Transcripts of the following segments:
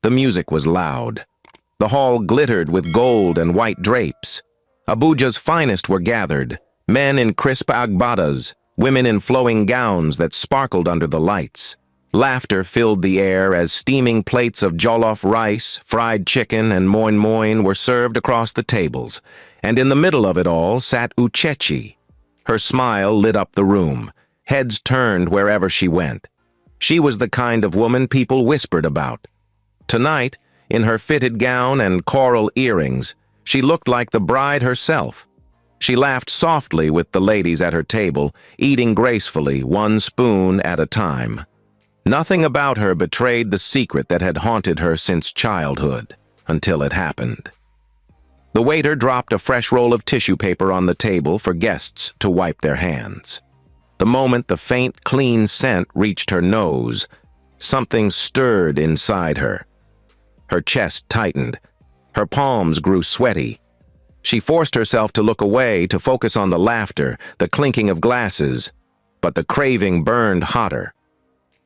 The music was loud. The hall glittered with gold and white drapes. Abuja's finest were gathered, men in crisp agbadas, women in flowing gowns that sparkled under the lights. Laughter filled the air as steaming plates of jollof rice, fried chicken, and moin moin were served across the tables, and in the middle of it all sat Uchechi. Her smile lit up the room. Heads turned wherever she went. She was the kind of woman people whispered about. Tonight, in her fitted gown and coral earrings, she looked like the bride herself. She laughed softly with the ladies at her table, eating gracefully, one spoon at a time. Nothing about her betrayed the secret that had haunted her since childhood, until it happened. The waiter dropped a fresh roll of tissue paper on the table for guests to wipe their hands. The moment the faint, clean scent reached her nose, something stirred inside her. Her chest tightened. Her palms grew sweaty. She forced herself to look away to focus on the laughter, the clinking of glasses, but the craving burned hotter.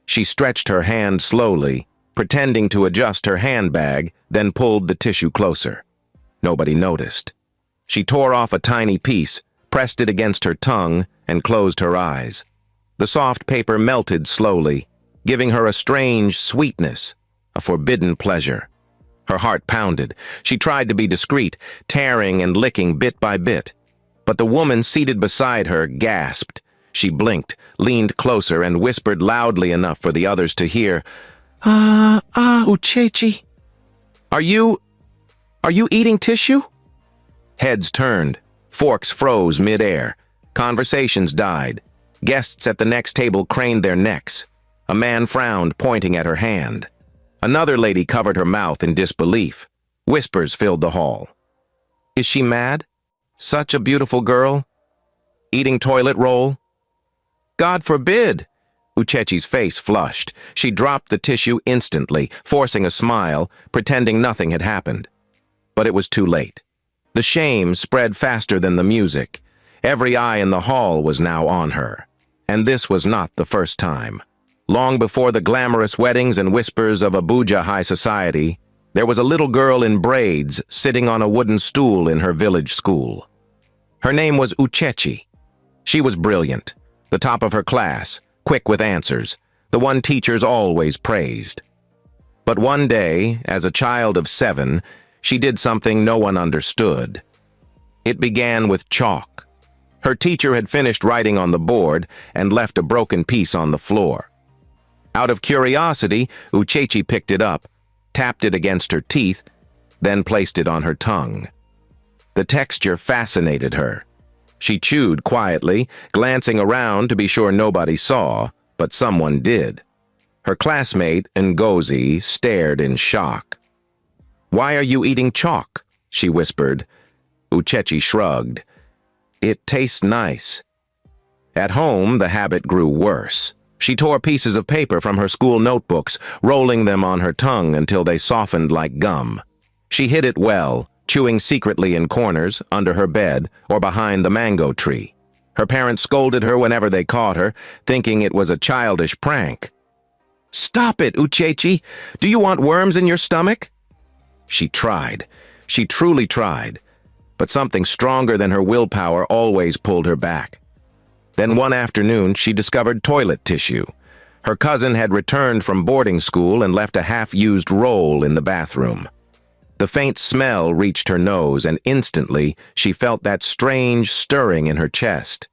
She stretched her hand slowly, pretending to adjust her handbag, then pulled the tissue closer. Nobody noticed. She tore off a tiny piece, pressed it against her tongue, and closed her eyes. The soft paper melted slowly, giving her a strange sweetness, a forbidden pleasure. Her heart pounded. She tried to be discreet, tearing and licking bit by bit. But the woman seated beside her gasped. She blinked, leaned closer, and whispered loudly enough for the others to hear, Uchechi. Are you eating tissue? Heads turned. Forks froze mid-air. Conversations died. Guests at the next table craned their necks. A man frowned, pointing at her hand. Another lady covered her mouth in disbelief. Whispers filled the hall. Is she mad? Such a beautiful girl? Eating toilet roll? God forbid! Uchechi's face flushed. She dropped the tissue instantly, forcing a smile, pretending nothing had happened. But it was too late. The shame spread faster than the music. Every eye in the hall was now on her. And this was not the first time. Long before the glamorous weddings and whispers of Abuja high society, there was a little girl in braids sitting on a wooden stool in her village school. Her name was Uchechi. She was brilliant, the top of her class, quick with answers, the one teachers always praised. But one day, as a child of 7, she did something no one understood. It began with chalk. Her teacher had finished writing on the board and left a broken piece on the floor. Out of curiosity, Uchechi picked it up, tapped it against her teeth, then placed it on her tongue. The texture fascinated her. She chewed quietly, glancing around to be sure nobody saw, but someone did. Her classmate, Ngozi, stared in shock. "Why are you eating chalk?" she whispered. Uchechi shrugged. "It tastes nice." At home, the habit grew worse. She tore pieces of paper from her school notebooks, rolling them on her tongue until they softened like gum. She hid it well, chewing secretly in corners, under her bed, or behind the mango tree. Her parents scolded her whenever they caught her, thinking it was a childish prank. "Stop it, Uchechi! Do you want worms in your stomach?" She tried. She truly tried. But something stronger than her willpower always pulled her back. Then one afternoon, she discovered toilet tissue. Her cousin had returned from boarding school and left a half-used roll in the bathroom. The faint smell reached her nose, and instantly she felt that strange stirring in her chest.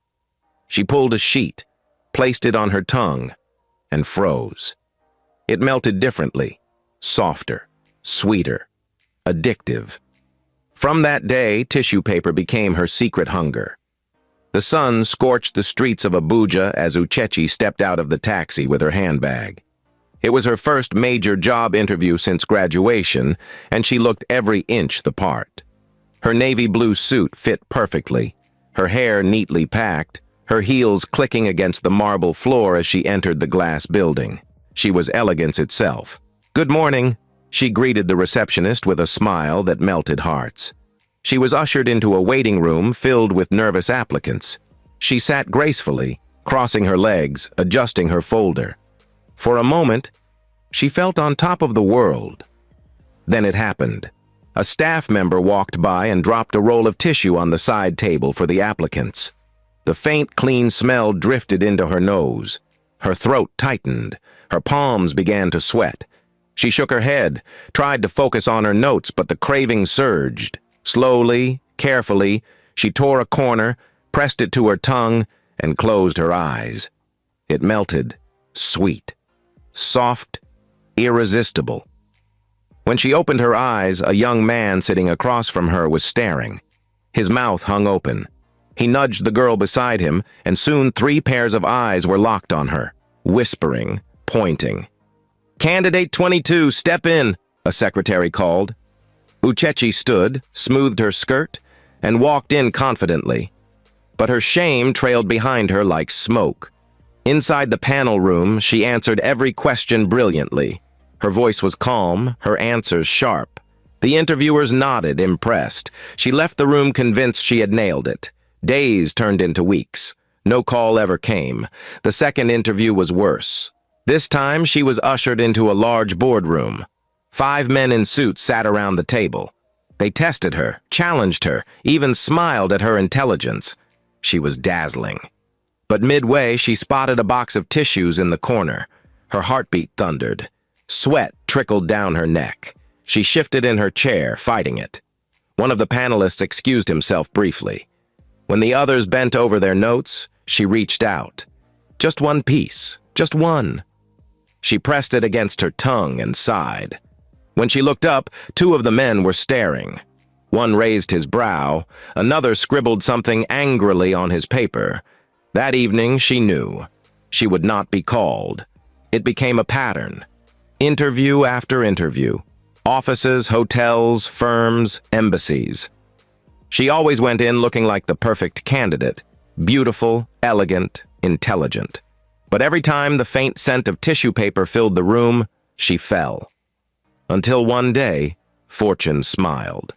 She pulled a sheet, placed it on her tongue, and froze. It melted differently, softer, sweeter, addictive. From that day, tissue paper became her secret hunger. The sun scorched the streets of Abuja as Uchechi stepped out of the taxi with her handbag. It was her first major job interview since graduation, and she looked every inch the part. Her navy blue suit fit perfectly, her hair neatly packed, her heels clicking against the marble floor as she entered the glass building. She was elegance itself. "Good morning," she greeted the receptionist with a smile that melted hearts. She was ushered into a waiting room filled with nervous applicants. She sat gracefully, crossing her legs, adjusting her folder. For a moment, she felt on top of the world. Then it happened. A staff member walked by and dropped a roll of tissue on the side table for the applicants. The faint, clean smell drifted into her nose. Her throat tightened. Her palms began to sweat. She shook her head, tried to focus on her notes, but the craving surged. Slowly, carefully, she tore a corner, pressed it to her tongue, and closed her eyes. It melted, sweet, soft, irresistible. When she opened her eyes, a young man sitting across from her was staring. His mouth hung open. He nudged the girl beside him, and soon 3 pairs of eyes were locked on her, whispering, pointing. "Candidate 22, step in," a secretary called. Uchechi stood, smoothed her skirt, and walked in confidently. But her shame trailed behind her like smoke. Inside the panel room, she answered every question brilliantly. Her voice was calm, her answers sharp. The interviewers nodded, impressed. She left the room convinced she had nailed it. Days turned into weeks. No call ever came. The second interview was worse. This time, she was ushered into a large boardroom. 5 men in suits sat around the table. They tested her, challenged her, even smiled at her intelligence. She was dazzling. But midway, she spotted a box of tissues in the corner. Her heartbeat thundered. Sweat trickled down her neck. She shifted in her chair, fighting it. One of the panelists excused himself briefly. When the others bent over their notes, she reached out. Just one piece, just one. She pressed it against her tongue and sighed. When she looked up, 2 of the men were staring. One raised his brow, another scribbled something angrily on his paper. That evening, she knew. She would not be called. It became a pattern. Interview after interview. Offices, hotels, firms, embassies. She always went in looking like the perfect candidate. Beautiful, elegant, intelligent. But every time the faint scent of tissue paper filled the room, she fell. Until one day, fortune smiled.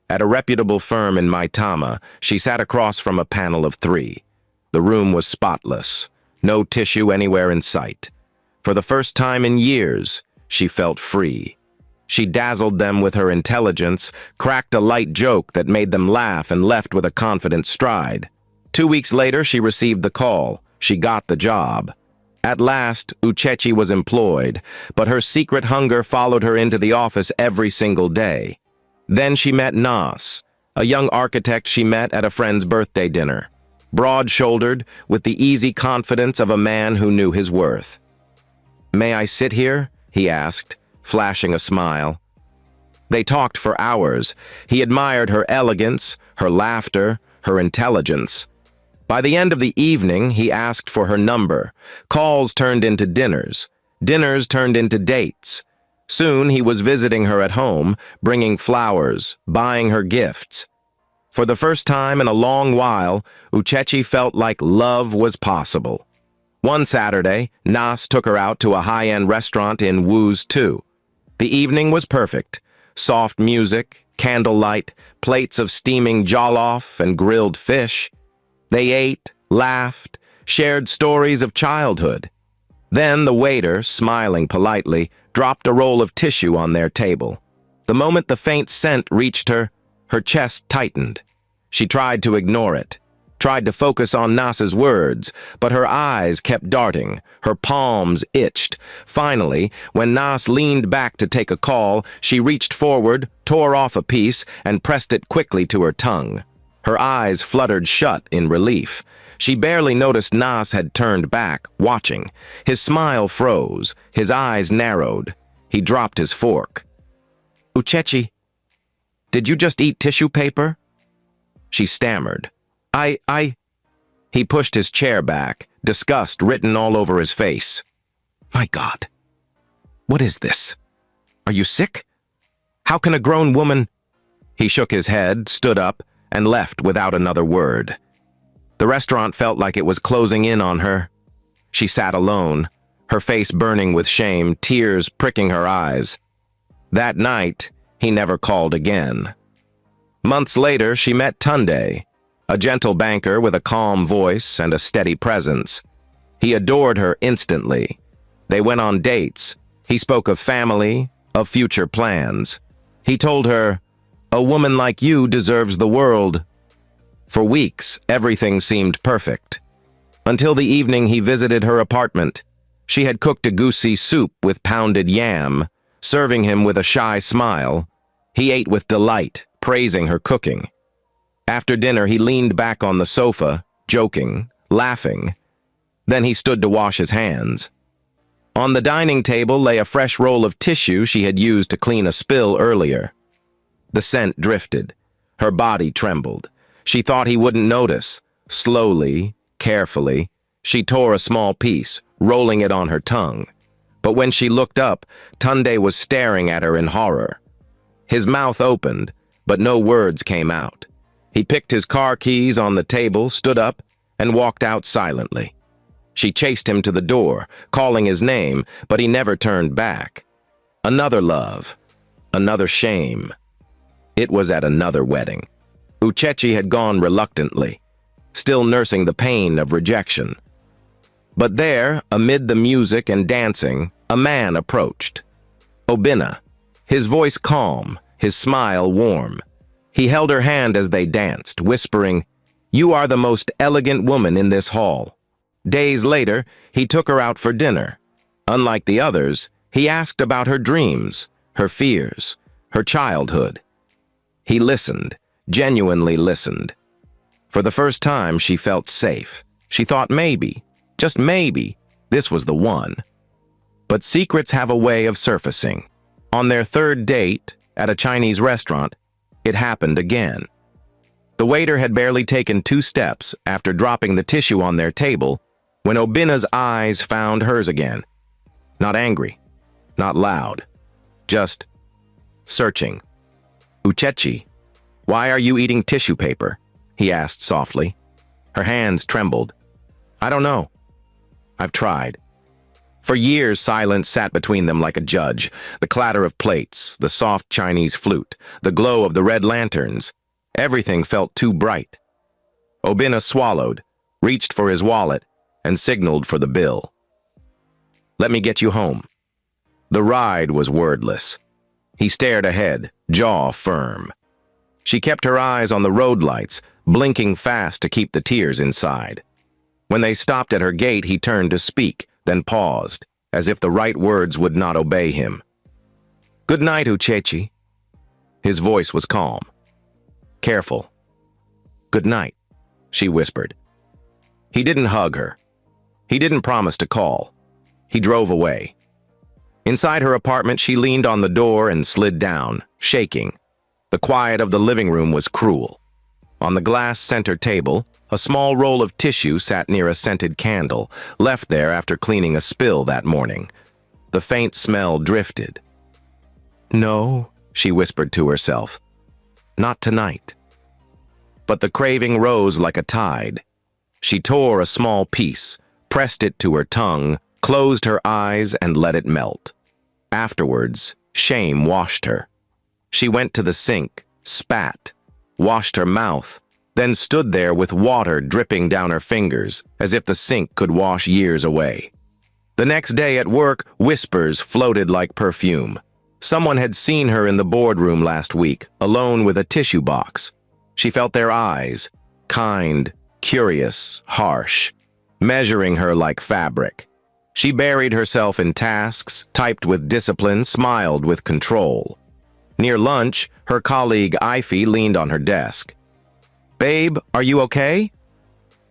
At a reputable firm in Maitama, she sat across from a panel of 3. The room was spotless, no tissue anywhere in sight. For the first time in years, she felt free. She dazzled them with her intelligence, cracked a light joke that made them laugh, and left with a confident stride. 2 weeks later, she received the call. She got the job. At last, Uchechi was employed, but her secret hunger followed her into the office every single day. Then she met Nas, a young architect she met at a friend's birthday dinner. Broad-shouldered, with the easy confidence of a man who knew his worth. "May I sit here?" he asked, flashing a smile. They talked for hours. He admired her elegance, her laughter, her intelligence. By the end of the evening, he asked for her number. Calls turned into dinners. Dinners turned into dates. Soon, he was visiting her at home, bringing flowers, buying her gifts. For the first time in a long while, Uchechi felt like love was possible. One Saturday, Nas took her out to a high-end restaurant in Wu's 2. The evening was perfect. Soft music, candlelight, plates of steaming jollof and grilled fish. They ate, laughed, shared stories of childhood. Then the waiter, smiling politely, dropped a roll of tissue on their table. The moment the faint scent reached her, her chest tightened. She tried to ignore it, tried to focus on Nas's words, but her eyes kept darting, her palms itched. Finally, when Nas leaned back to take a call, she reached forward, tore off a piece, and pressed it quickly to her tongue. Her eyes fluttered shut in relief. She barely noticed Nas had turned back, watching. His smile froze, his eyes narrowed. He dropped his fork. "Uchechi, did you just eat tissue paper?" She stammered. I... He pushed his chair back, disgust written all over his face. "My God, what is this? Are you sick? How can a grown woman—" He shook his head, stood up, and left without another word. The restaurant felt like it was closing in on her. She sat alone, her face burning with shame, tears pricking her eyes. That night, he never called again. Months later, she met Tunde, a gentle banker with a calm voice and a steady presence. He adored her instantly. They went on dates. He spoke of family, of future plans. He told her, "A woman like you deserves the world." For weeks, everything seemed perfect. Until the evening he visited her apartment. She had cooked a goosey soup with pounded yam, serving him with a shy smile. He ate with delight, praising her cooking. After dinner, he leaned back on the sofa, joking, laughing. Then he stood to wash his hands. On the dining table lay a fresh roll of tissue she had used to clean a spill earlier. The scent drifted. Her body trembled. She thought he wouldn't notice. Slowly, carefully, she tore a small piece, rolling it on her tongue. But when she looked up, Tunde was staring at her in horror. His mouth opened, but no words came out. He picked his car keys on the table, stood up, and walked out silently. She chased him to the door, calling his name, but he never turned back. Another love, another shame. It was at another wedding. Uchechi had gone reluctantly, still nursing the pain of rejection. But there, amid the music and dancing, a man approached. Obinna, his voice calm, his smile warm. He held her hand as they danced, whispering, "You are the most elegant woman in this hall." Days later, he took her out for dinner. Unlike the others, he asked about her dreams, her fears, her childhood. He listened, genuinely listened. For the first time, she felt safe. She thought maybe, just maybe, this was the one. But secrets have a way of surfacing. On their third date, at a Chinese restaurant, it happened again. The waiter had barely taken 2 steps after dropping the tissue on their table when Obinna's eyes found hers again. Not angry, not loud, just searching. "Uchechi, why are you eating tissue paper?" he asked softly. Her hands trembled. "I don't know. I've tried." For years, silence sat between them like a judge. The clatter of plates, the soft Chinese flute, the glow of the red lanterns. Everything felt too bright. Obinna swallowed, reached for his wallet, and signaled for the bill. "Let me get you home." The ride was wordless. He stared ahead, jaw firm. She kept her eyes on the road lights, blinking fast to keep the tears inside. When they stopped at her gate, he turned to speak, then paused, as if the right words would not obey him. "Good night, Uchechi." His voice was calm. "Careful." "Good night," she whispered. He didn't hug her. He didn't promise to call. He drove away. Inside her apartment, she leaned on the door and slid down, shaking. The quiet of the living room was cruel. On the glass center table, a small roll of tissue sat near a scented candle, left there after cleaning a spill that morning. The faint smell drifted. "No," she whispered to herself. "Not tonight." But the craving rose like a tide. She tore a small piece, pressed it to her tongue, closed her eyes, and let it melt. Afterwards, shame washed her. She went to the sink, spat, washed her mouth, then stood there with water dripping down her fingers, as if the sink could wash years away. The next day at work, whispers floated like perfume. Someone had seen her in the boardroom last week, alone with a tissue box. She felt their eyes, kind, curious, harsh, measuring her like fabric. She buried herself in tasks, typed with discipline, smiled with control. Near lunch, her colleague Ify leaned on her desk. "Babe, are you okay?"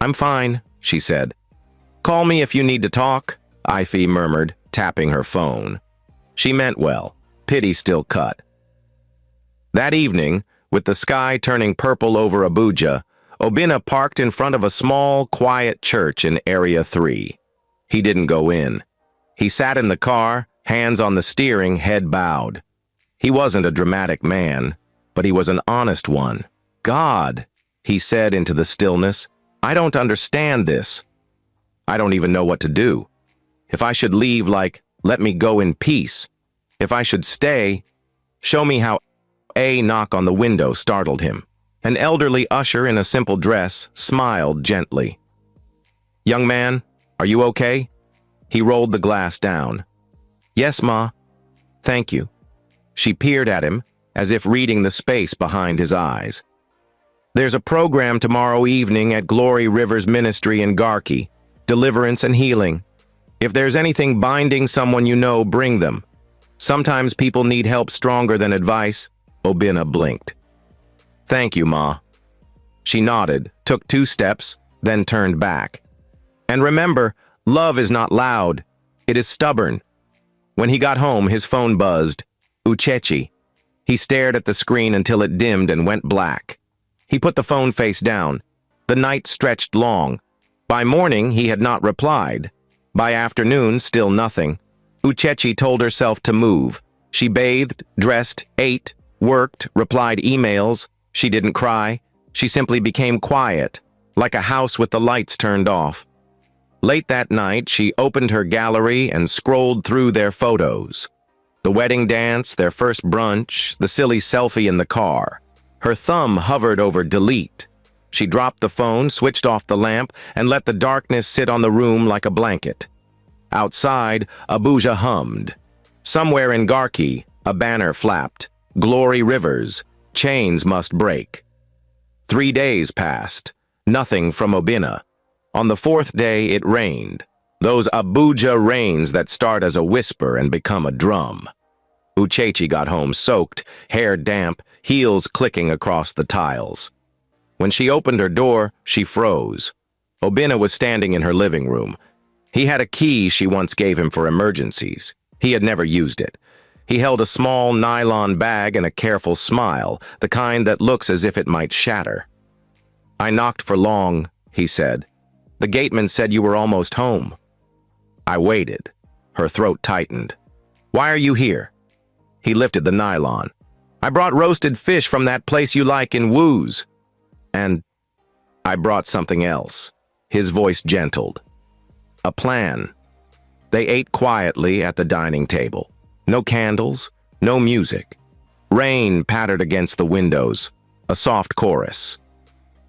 "I'm fine," she said. "Call me if you need to talk," Ify murmured, tapping her phone. She meant well. Pity still cut. That evening, with the sky turning purple over Abuja, Obinna parked in front of a small, quiet church in Area 3. He didn't go in. He sat in the car, hands on the steering, head bowed. He wasn't a dramatic man, but he was an honest one. "God," he said into the stillness, "I don't understand this. I don't even know what to do. If I should leave, let me go in peace. If I should stay, show me how." A knock on the window startled him. An elderly usher in a simple dress smiled gently. "Young man, are you okay?" He rolled the glass down. "Yes, Ma. Thank you." She peered at him, as if reading the space behind his eyes. "There's a program tomorrow evening at Glory Rivers Ministry in Garki, Deliverance and Healing. If there's anything binding someone you know, bring them. Sometimes people need help stronger than advice." Obina blinked. "Thank you, Ma." She nodded, took 2 steps, then turned back. "And remember, love is not loud. It is stubborn." When he got home, his phone buzzed. Uchechi. He stared at the screen until it dimmed and went black. He put the phone face down. The night stretched long. By morning, he had not replied. By afternoon, still nothing. Uchechi told herself to move. She bathed, dressed, ate, worked, replied emails. She didn't cry. She simply became quiet, like a house with the lights turned off. Late that night, she opened her gallery and scrolled through their photos. The wedding dance, their first brunch, the silly selfie in the car. Her thumb hovered over delete. She dropped the phone, switched off the lamp, and let the darkness sit on the room like a blanket. Outside, Abuja hummed. Somewhere in Garki, a banner flapped. "Glory Rivers, chains must break." 3 days passed. Nothing from Obina. On the 4th day, it rained. Those Abuja rains that start as a whisper and become a drum. Uchechi got home soaked, hair damp, heels clicking across the tiles. When she opened her door, she froze. Obina was standing in her living room. He had a key she once gave him for emergencies. He had never used it. He held a small nylon bag and a careful smile, the kind that looks as if it might shatter. "I knocked for long," he said. "The gateman said you were almost home." I waited. Her throat tightened. "Why are you here?" He lifted the nylon. "I brought roasted fish from that place you like in Woos." "And I brought something else." His voice gentled. "A plan." They ate quietly at the dining table. No candles, no music. Rain pattered against the windows, a soft chorus.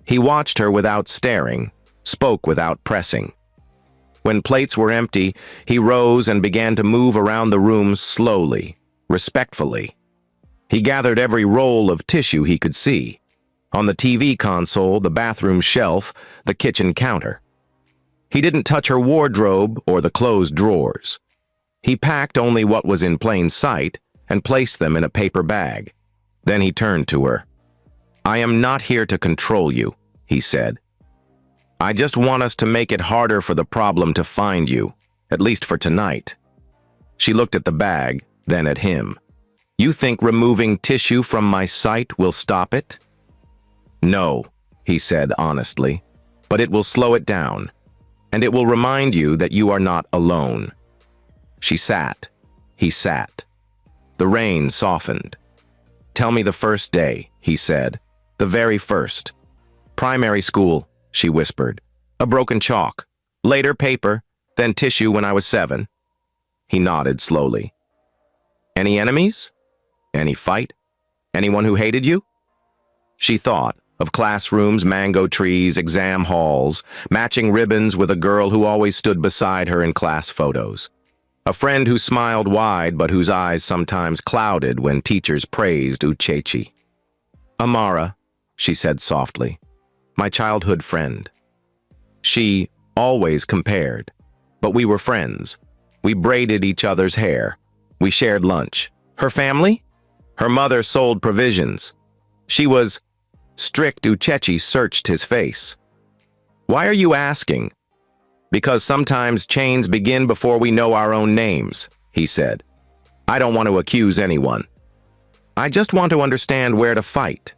He watched her without staring, spoke without pressing. When plates were empty, he rose and began to move around the room slowly, respectfully. He gathered every roll of tissue he could see. On the TV console, the bathroom shelf, the kitchen counter. He didn't touch her wardrobe or the closed drawers. He packed only what was in plain sight and placed them in a paper bag. Then he turned to her. "I am not here to control you," he said. "I just want us to make it harder for the problem to find you, at least for tonight." She looked at the bag, then at him. "You think removing tissue from my sight will stop it?" "No," he said honestly, "but it will slow it down, and it will remind you that you are not alone." She sat. He sat. The rain softened. "Tell me the first day," he said. "The very first." "Primary school," she whispered. "A broken chalk. Later paper, then tissue when I was 7. He nodded slowly. "Any enemies? Any fight? Anyone who hated you?" She thought of classrooms, mango trees, exam halls, matching ribbons with a girl who always stood beside her in class photos. A friend who smiled wide but whose eyes sometimes clouded when teachers praised Uchechi. "Amara," she said softly, "my childhood friend." She always compared, but we were friends. We braided each other's hair. We shared lunch. Her family? Her mother sold provisions. She was strict. Uchechi searched his face. "Why are you asking?" "Because sometimes chains begin before we know our own names," he said. "I don't want to accuse anyone. I just want to understand where to fight."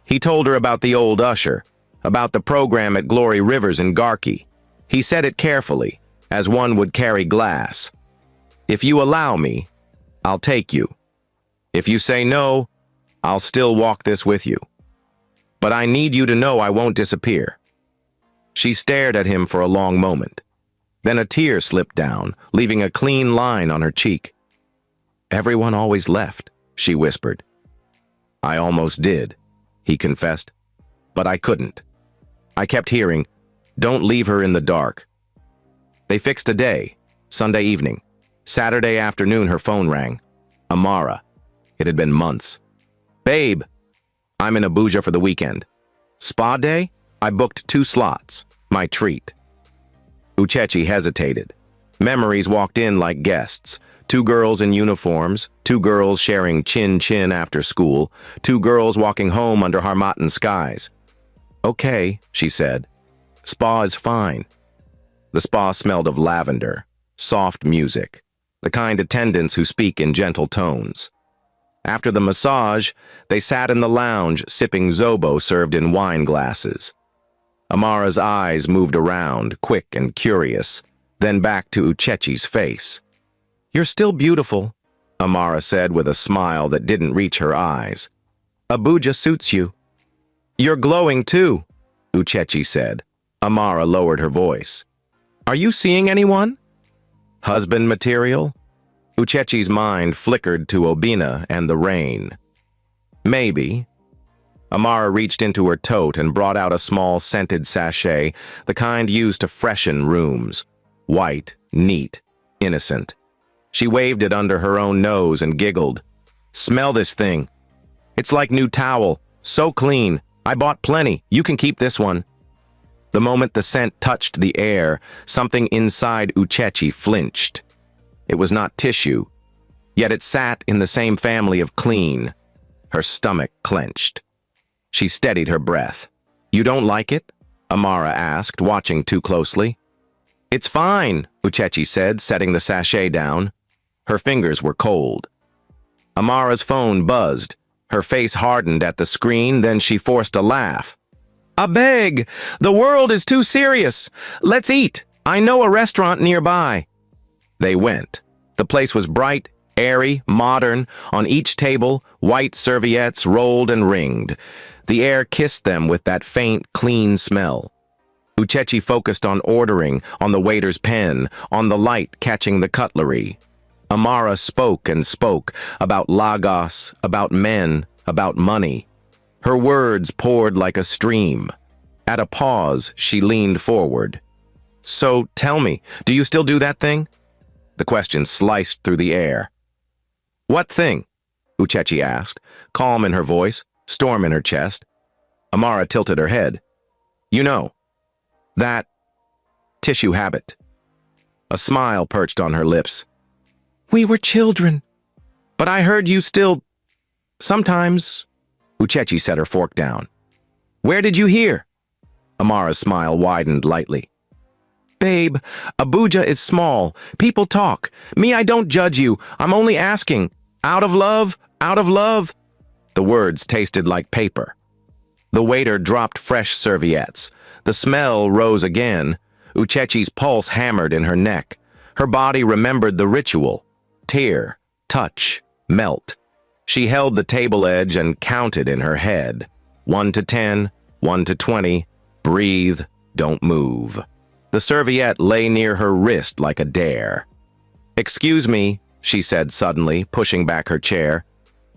He told her about the old usher, about the program at Glory Rivers in Garki. He said it carefully, as one would carry glass. "If you allow me, I'll take you. If you say no, I'll still walk this with you. But I need you to know I won't disappear." She stared at him for a long moment. Then a tear slipped down, leaving a clean line on her cheek. "Everyone always left," she whispered. "I almost did," he confessed. "But I couldn't. I kept hearing, 'Don't leave her in the dark.'" They fixed a day, Sunday evening. Saturday afternoon her phone rang. Amara. It had been months. Babe, I'm in Abuja for the weekend. Spa day? I booked 2 slots. My treat. Uchechi hesitated. Memories walked in like guests. 2 girls in uniforms, 2 girls sharing chin-chin after school, 2 girls walking home under Harmattan skies. Okay, she said. Spa is fine. The spa smelled of lavender, soft music, the kind attendants who speak in gentle tones. After the massage, they sat in the lounge sipping zobo served in wine glasses. Amara's eyes moved around, quick and curious, then back to Uchechi's face. You're still beautiful, Amara said with a smile that didn't reach her eyes. Abuja suits you. You're glowing too, Uchechi said. Amara lowered her voice. Are you seeing anyone? Husband material? Uchechi's mind flickered to Obina and the rain. Maybe. Amara reached into her tote and brought out a small scented sachet, the kind used to freshen rooms. White, neat, innocent. She waved it under her own nose and giggled. Smell this thing. It's like new towel. So clean. I bought plenty. You can keep this one. The moment the scent touched the air, something inside Uchechi flinched. It was not tissue, yet it sat in the same family of clean. Her stomach clenched. She steadied her breath. You don't like it? Amara asked, watching too closely. It's fine, Uchechi said, setting the sachet down. Her fingers were cold. Amara's phone buzzed. Her face hardened at the screen, then she forced a laugh. I beg! The world is too serious! Let's eat! I know a restaurant nearby. They went. The place was bright, airy, modern. On each table, white serviettes rolled and ringed. The air kissed them with that faint, clean smell. Uchechi focused on ordering, on the waiter's pen, on the light catching the cutlery. Amara spoke and spoke about Lagos, about men, about money. Her words poured like a stream. At a pause, she leaned forward. So, tell me, do you still do that thing? The question sliced through the air. What thing? Uchechi asked, calm in her voice, storm in her chest. Amara tilted her head. You know, that tissue habit. A smile perched on her lips. We were children. But I heard you still... Sometimes... Uchechi set her fork down. Where did you hear? Amara's smile widened lightly. Babe, Abuja is small. People talk. Me, I don't judge you. I'm only asking. Out of love? Out of love? The words tasted like paper. The waiter dropped fresh serviettes. The smell rose again. Uchechi's pulse hammered in her neck. Her body remembered the ritual. Tear, touch, melt. She held the table edge and counted in her head. 1 to 10, 1 to 20. Breathe, don't move. The serviette lay near her wrist like a dare. Excuse me, she said suddenly, pushing back her chair.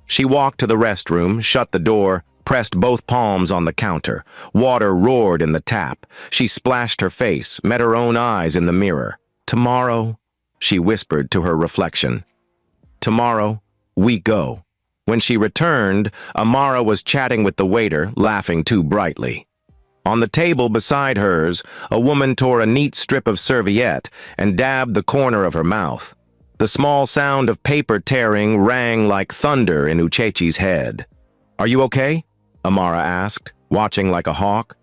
She walked to the restroom, shut the door, pressed both palms on the counter. Water roared in the tap. She splashed her face, met her own eyes in the mirror. Tomorrow, she whispered to her reflection. Tomorrow, we go. When she returned, Amara was chatting with the waiter, laughing too brightly. On the table beside hers, a woman tore a neat strip of serviette and dabbed the corner of her mouth. The small sound of paper tearing rang like thunder in Uchechi's head. Are you okay? Amara asked, watching like a hawk.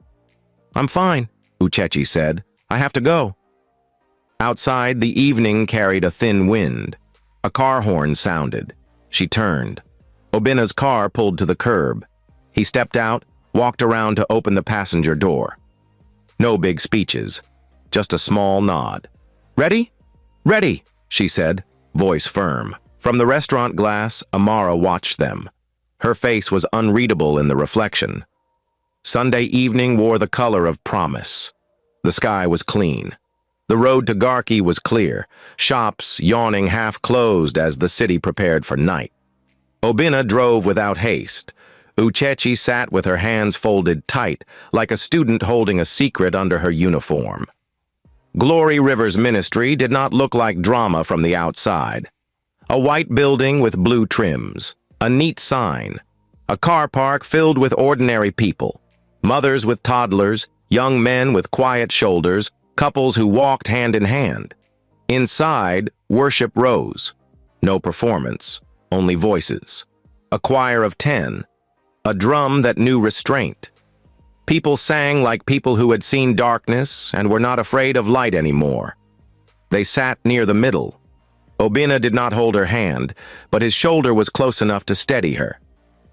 I'm fine, Uchechi said. I have to go. Outside, the evening carried a thin wind. A car horn sounded. She turned. Obina's car pulled to the curb. He stepped out, walked around to open the passenger door. No big speeches, just a small nod. Ready? Ready, she said, voice firm. From the restaurant glass, Amara watched them. Her face was unreadable in the reflection. Sunday evening wore the color of promise. The sky was clean. The road to Garki was clear, shops yawning half-closed as the city prepared for night. Obina drove without haste. Uchechi sat with her hands folded tight, like a student holding a secret under her uniform. Glory River's ministry did not look like drama from the outside. A white building with blue trims, a neat sign, A car park filled with ordinary people. Mothers with toddlers, young men with quiet shoulders, couples who walked hand in hand. Inside, worship rose. No performance, only voices. A choir of 10. A drum that knew restraint. People sang like people who had seen darkness and were not afraid of light anymore. They sat near the middle. Obinna did not hold her hand, but his shoulder was close enough to steady her.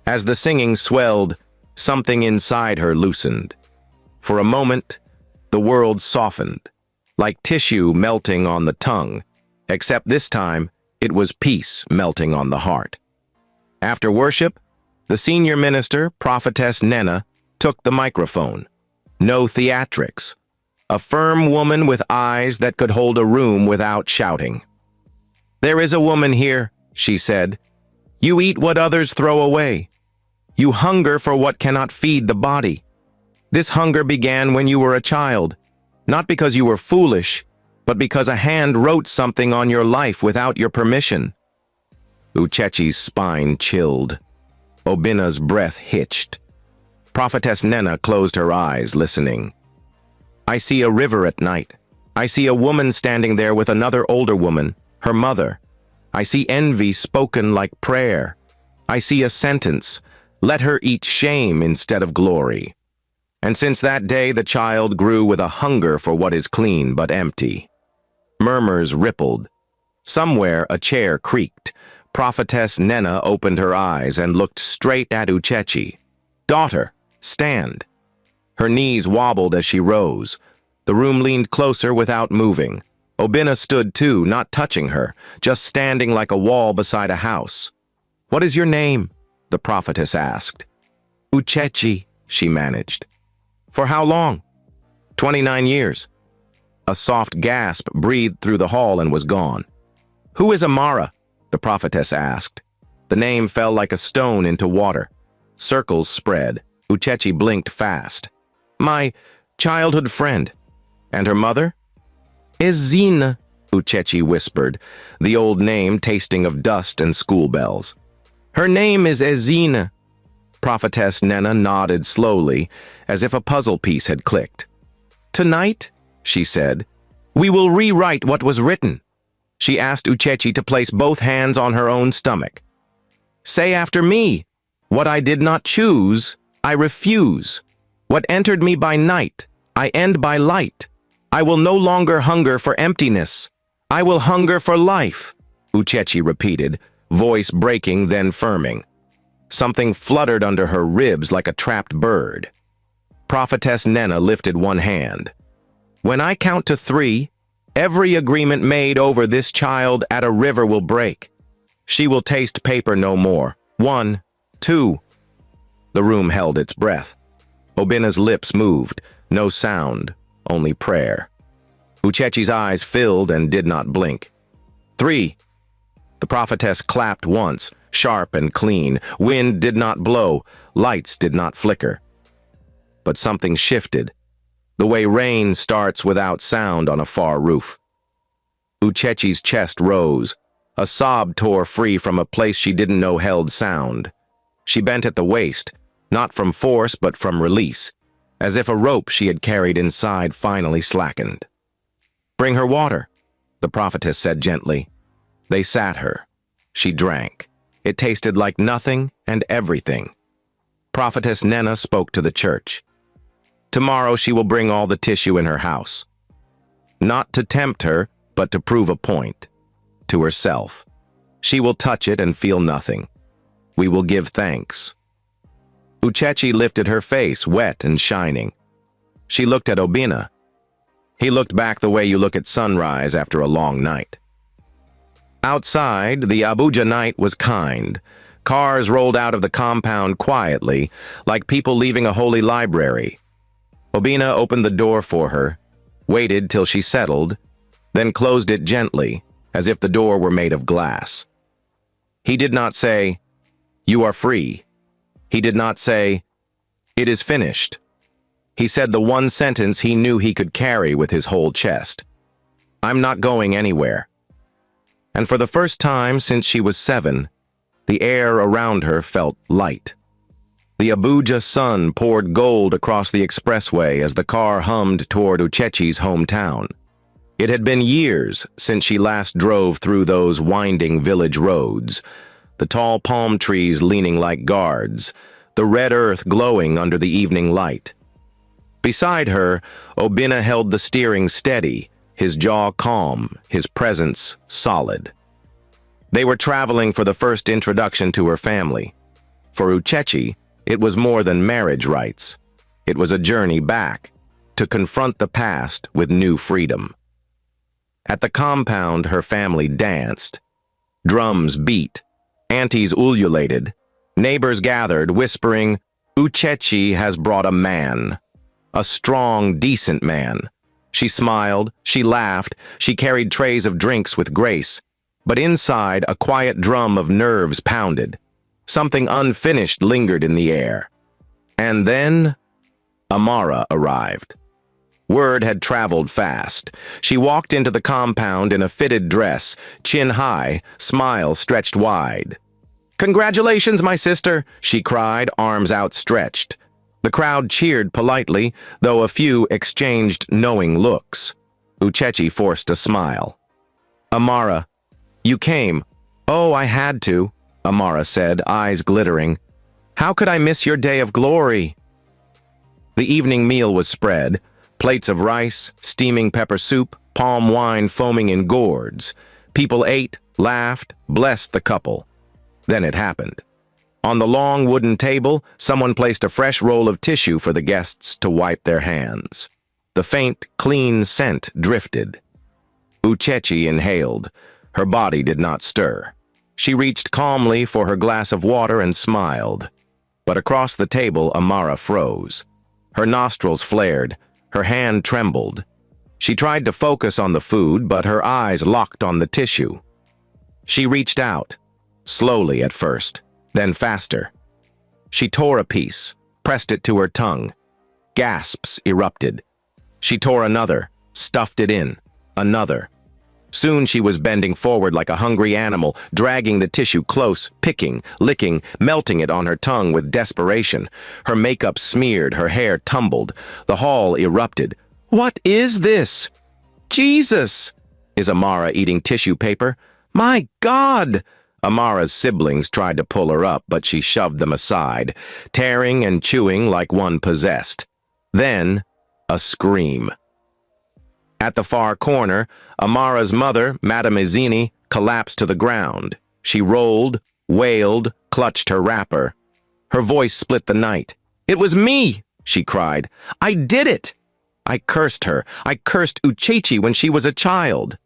As the singing swelled, something inside her loosened. For a moment, the world softened, like tissue melting on the tongue, except this time it was peace melting on the heart. After worship, the senior minister, Prophetess Nena, took the microphone. No theatrics. A firm woman with eyes that could hold a room without shouting. "There is a woman here," she said. "You eat what others throw away. You hunger for what cannot feed the body. This hunger began when you were a child, not because you were foolish, but because a hand wrote something on your life without your permission." Uchechi's spine chilled. Obinna's breath hitched. Prophetess Nena closed her eyes, listening. "I see a river at night. I see a woman standing there with another older woman, her mother. I see envy spoken like prayer. I see a sentence, 'Let her eat shame instead of glory.' And since that day the child grew with a hunger for what is clean but empty." Murmurs rippled. Somewhere a chair creaked. Prophetess Nena opened her eyes and looked straight at Uchechi. "Daughter, stand." Her knees wobbled as she rose. The room leaned closer without moving. Obinna stood too, not touching her, just standing like a wall beside a house. "What is your name?" the prophetess asked. "Uchechi," she managed. "For how long?" 29 years. A soft gasp breathed through the hall and was gone. "Who is Amara?" the prophetess asked. The name fell like a stone into water. Circles spread. Uchechi blinked fast. "My childhood friend." "And her mother?" "Ezina," Uchechi whispered, the old name tasting of dust and school bells. "Her name is Ezina." Prophetess Nena nodded slowly, as if a puzzle piece had clicked. "Tonight," she said, "we will rewrite what was written." She asked Uchechi to place both hands on her own stomach. "Say after me, what I did not choose, I refuse. What entered me by night, I end by light. I will no longer hunger for emptiness. I will hunger for life," Uchechi repeated, voice breaking then firming. Something fluttered under her ribs like a trapped bird. Prophetess Nena lifted one hand. "When I count to 3, every agreement made over this child at a river will break. She will taste paper no more. 1, 2. The room held its breath. Obinna's lips moved, no sound, only prayer. Uchechi's eyes filled and did not blink. 3. The prophetess clapped once, sharp and clean. Wind did not blow, lights did not flicker. But something shifted, the way rain starts without sound on a far roof. Uchechi's chest rose. A sob tore free from a place she didn't know held sound. She bent at the waist, not from force but from release, as if a rope she had carried inside finally slackened. "Bring her water," the prophetess said gently. They sat her. She drank. It tasted like nothing and everything. Prophetess Nena spoke to the church. Tomorrow she will bring all the tissue in her house. Not to tempt her, but to prove a point. To herself. She will touch it and feel nothing. We will give thanks. Uchechi lifted her face, wet and shining. She looked at Obinna. He looked back the way you look at sunrise after a long night. Outside, the Abuja night was kind. Cars rolled out of the compound quietly, like people leaving a holy library. Obinna opened the door for her, waited till she settled, then closed it gently, as if the door were made of glass. He did not say, "You are free." He did not say, "It is finished." He said the one sentence he knew he could carry with his whole chest. "I'm not going anywhere." And for the first time since she was 7, the air around her felt light. The Abuja sun poured gold across the expressway as the car hummed toward Uchechi's hometown. It had been years since she last drove through those winding village roads, the tall palm trees leaning like guards, the red earth glowing under the evening light. Beside her, Obinna held the steering steady, his jaw calm, his presence solid. They were traveling for the first introduction to her family. For Uchechi, it was more than marriage rites. It was a journey back, to confront the past with new freedom. At the compound, her family danced. Drums beat, aunties ululated, neighbors gathered, whispering, "Uchechi has brought a man. A strong, decent man." She smiled, she laughed, she carried trays of drinks with grace. But inside, a quiet drum of nerves pounded. Something unfinished lingered in the air. And then, Amara arrived. Word had traveled fast. She walked into the compound in a fitted dress, chin high, smile stretched wide. "Congratulations, my sister," she cried, arms outstretched. The crowd cheered politely, though a few exchanged knowing looks. Uchechi forced a smile. "Amara, you came." "Oh, I had to," Amara said, eyes glittering. "How could I miss your day of glory?" The evening meal was spread, plates of rice, steaming pepper soup, palm wine foaming in gourds. People ate, laughed, blessed the couple. Then it happened. On the long wooden table, someone placed a fresh roll of tissue for the guests to wipe their hands. The faint, clean scent drifted. Uchechi inhaled. Her body did not stir. She reached calmly for her glass of water and smiled. But across the table, Amara froze. Her nostrils flared. Her hand trembled. She tried to focus on the food, but her eyes locked on the tissue. She reached out, slowly at first, then faster. She tore a piece, pressed it to her tongue. Gasps erupted. She tore another, stuffed it in, another. Soon she was bending forward like a hungry animal, dragging the tissue close, picking, licking, melting it on her tongue with desperation. Her makeup smeared, her hair tumbled. The hall erupted. "What is this?" "Jesus!" Is Amara eating tissue paper? "My God!" Amara's siblings tried to pull her up, but she shoved them aside, tearing and chewing like one possessed. Then, a scream. At the far corner, Amara's mother, Madame Izini, collapsed to the ground. She rolled, wailed, clutched her wrapper. Her voice split the night. "It was me!" she cried. "I did it! I cursed her. I cursed Uchechi when she was a child."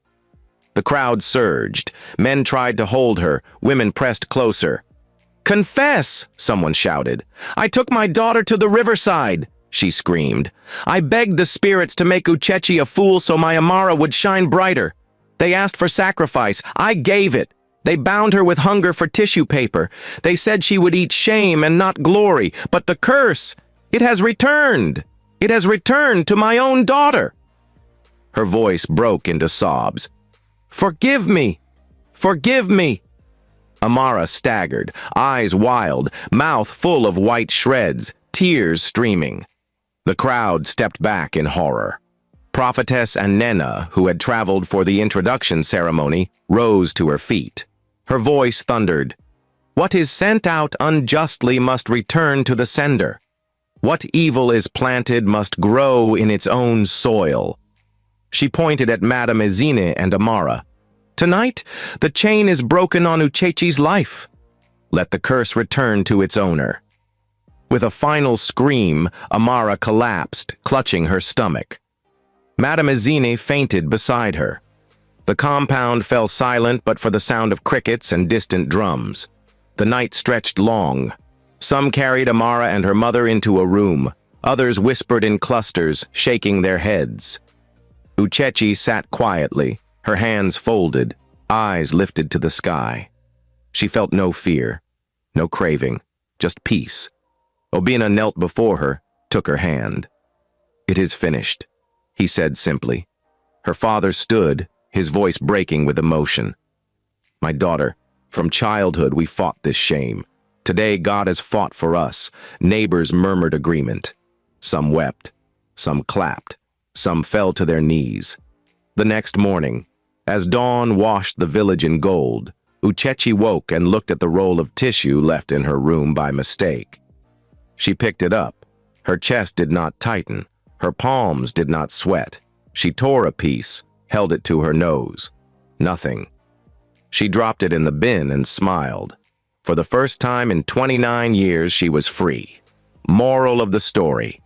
The crowd surged. Men tried to hold her. Women pressed closer. "Confess!" someone shouted. "I took my daughter to the riverside," she screamed. "I begged the spirits to make Uchechi a fool so my Amara would shine brighter. They asked for sacrifice. I gave it. They bound her with hunger for tissue paper. They said she would eat shame and not glory. But the curse, it has returned. It has returned to my own daughter." Her voice broke into sobs. "Forgive me! Forgive me!" Amara staggered, eyes wild, mouth full of white shreds, tears streaming. The crowd stepped back in horror. Prophetess Anena, who had traveled for the introduction ceremony, rose to her feet. Her voice thundered, "What is sent out unjustly must return to the sender. What evil is planted must grow in its own soil." She pointed at Madame Izine and Amara. "Tonight, the chain is broken on Uchechi's life. Let the curse return to its owner." With a final scream, Amara collapsed, clutching her stomach. Madame Izine fainted beside her. The compound fell silent but for the sound of crickets and distant drums. The night stretched long. Some carried Amara and her mother into a room. Others whispered in clusters, shaking their heads. Uchechi sat quietly, her hands folded, eyes lifted to the sky. She felt no fear, no craving, just peace. Obinna knelt before her, took her hand. "It is finished," he said simply. Her father stood, his voice breaking with emotion. "My daughter, from childhood we fought this shame. Today, God has fought for us. Neighbors murmured agreement. Some wept, some clapped, some fell to their knees. The next morning, as dawn washed the village in gold, Uchechi woke and looked at the roll of tissue left in her room by mistake. She picked it up. Her chest did not tighten. Her palms did not sweat. She tore a piece, held it to her nose. Nothing. She dropped it in the bin and smiled. For the first time in 29 years, she was free. Moral of the story: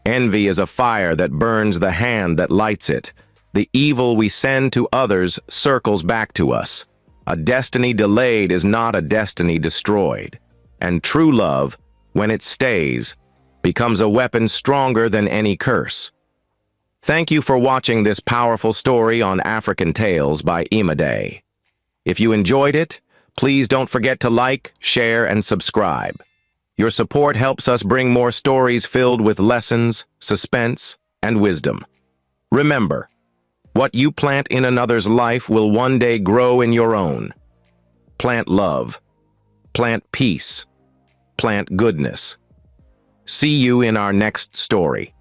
envy is a fire that burns the hand that lights it. The evil we send to others circles back to us. A destiny delayed is not a destiny destroyed. And true love, when it stays, becomes a weapon stronger than any curse. Thank you for watching this powerful story on African Tales by Imade. If you enjoyed it, please don't forget to like, share, and subscribe. Your support helps us bring more stories filled with lessons, suspense, and wisdom. Remember, what you plant in another's life will one day grow in your own. Plant love. Plant peace. Plant goodness. See you in our next story.